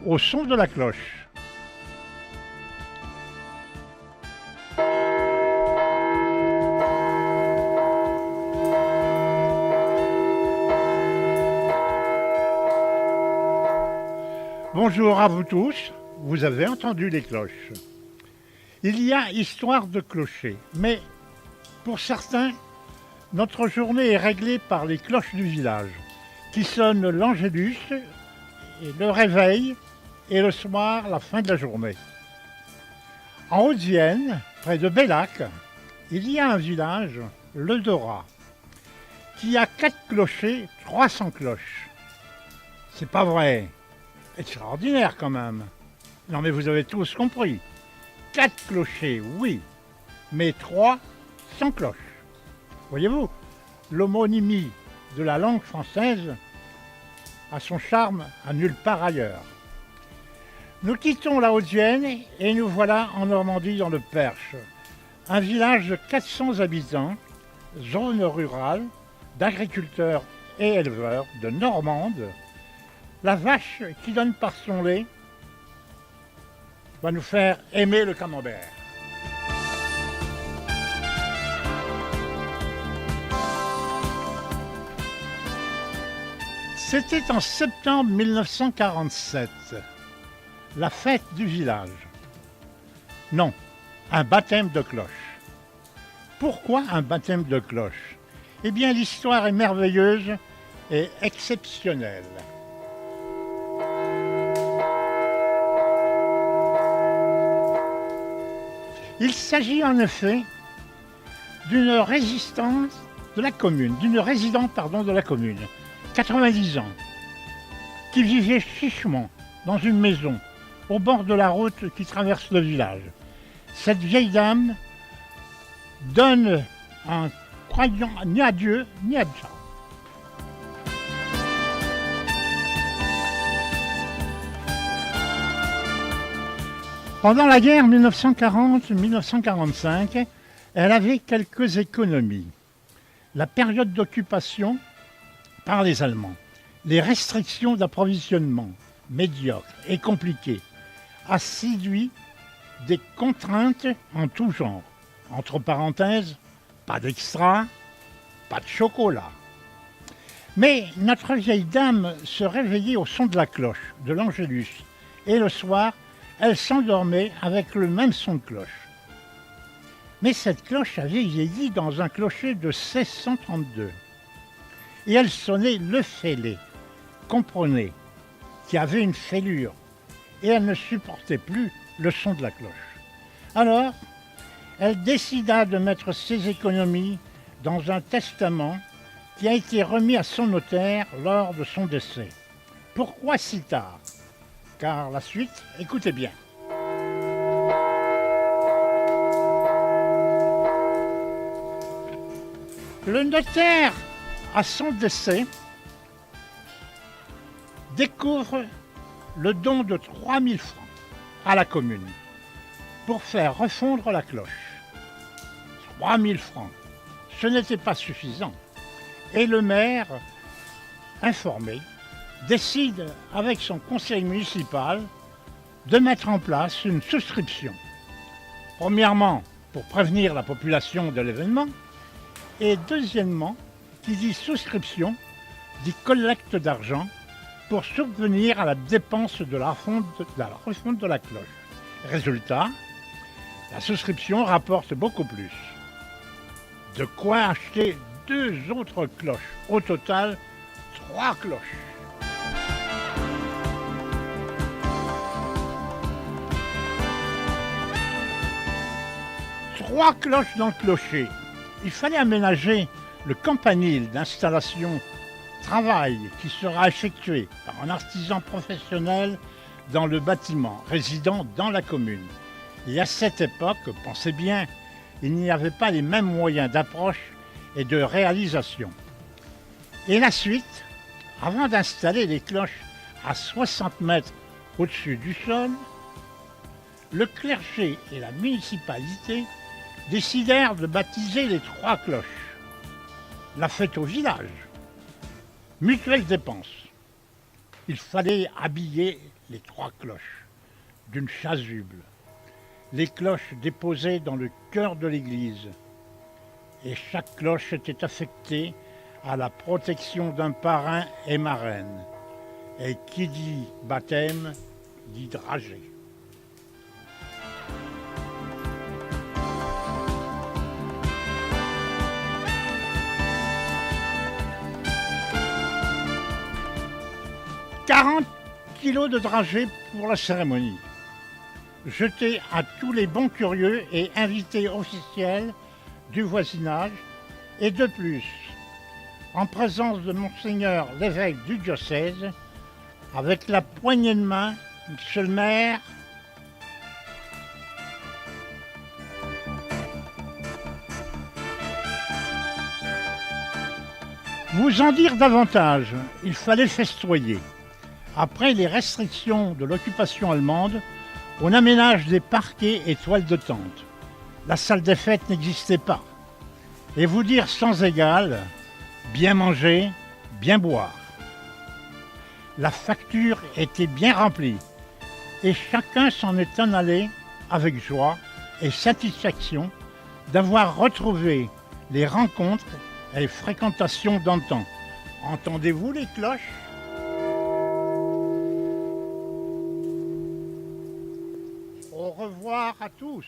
au son de la cloche. Bonjour à vous tous, vous avez entendu les cloches. Il y a histoire de clocher, mais pour certains, notre journée est réglée par les cloches du village, qui sonnent l'Angélus, et le réveil, et le soir, la fin de la journée. En Haute-Vienne, près de Bellac, il y a un village, le Dorat, qui a 4 clochers, 300 cloches. C'est pas vrai, extraordinaire quand même. Non mais vous avez tous compris. 4 clochers, oui, mais 3 sans cloche. Voyez-vous, l'homonymie de la langue française a son charme à nulle part ailleurs. Nous quittons la Haute-Vienne et nous voilà en Normandie dans le Perche, un village de 400 habitants, zone rurale, d'agriculteurs et éleveurs de Normande. La vache qui donne par son lait va nous faire aimer le camembert. C'était en septembre 1947, la fête du village. Non, un baptême de cloche. Pourquoi un baptême de cloche? Eh bien, l'histoire est merveilleuse et exceptionnelle. Il s'agit en effet d'une résidente de la commune, 90 ans, qui vivait chichement dans une maison au bord de la route qui traverse le village. Cette vieille dame donne en croyant ni à Dieu ni à ça. Pendant la guerre 1940-1945, elle avait quelques économies. La période d'occupation par les Allemands, les restrictions d'approvisionnement médiocres et compliquées, a séduit des contraintes en tout genre. Entre parenthèses, pas d'extra, pas de chocolat. Mais notre vieille dame se réveillait au son de la cloche, de l'Angélus, et le soir, elle s'endormait avec le même son de cloche. Mais cette cloche avait vieilli dans un clocher de 1632. Et elle sonnait le fêlé, comprenez, qui avait une fêlure. Et elle ne supportait plus le son de la cloche. Alors, elle décida de mettre ses économies dans un testament qui a été remis à son notaire lors de son décès. Pourquoi si tard? Car la suite, écoutez bien. Le notaire, à son décès, découvre le don de 3000 francs à la commune pour faire refondre la cloche. 3000 francs, ce n'était pas suffisant. Et le maire, informé, décide avec son conseil municipal de mettre en place une souscription. Premièrement, pour prévenir la population de l'événement, et deuxièmement, qui dit souscription, dit collecte d'argent pour subvenir à la dépense de la refonte de la cloche. Résultat, la souscription rapporte beaucoup plus. De quoi acheter 2 autres cloches. Au total, 3 cloches. Trois cloches dans le clocher. Il fallait aménager le campanile d'installation travail qui sera effectué par un artisan professionnel dans le bâtiment, résidant dans la commune. Et à cette époque, pensez bien, il n'y avait pas les mêmes moyens d'approche et de réalisation. Et la suite, avant d'installer les cloches à 60 mètres au-dessus du sol, le clergé et la municipalité décidèrent de baptiser les 3 cloches. La fête au village. Mutuelle dépense. Il fallait habiller les 3 cloches d'une chasuble. Les cloches déposées dans le cœur de l'église. Et chaque cloche était affectée à la protection d'un parrain et marraine. Et qui dit baptême, dit dragée. « 40 kilos de dragée pour la cérémonie. Jeté à tous les bons curieux et invités officiels du voisinage et de plus, en présence de Monseigneur l'évêque du diocèse, avec la poignée de main, Monsieur le maire, vous en dire davantage, il fallait festoyer. Après les restrictions de l'occupation allemande, on aménage des parquets et toiles de tente. La salle des fêtes n'existait pas. Et vous dire sans égal, bien manger, bien boire. La facture était bien remplie et chacun s'en est en allé avec joie et satisfaction d'avoir retrouvé les rencontres et fréquentations d'antan. Entendez-vous les cloches ? Au revoir à tous.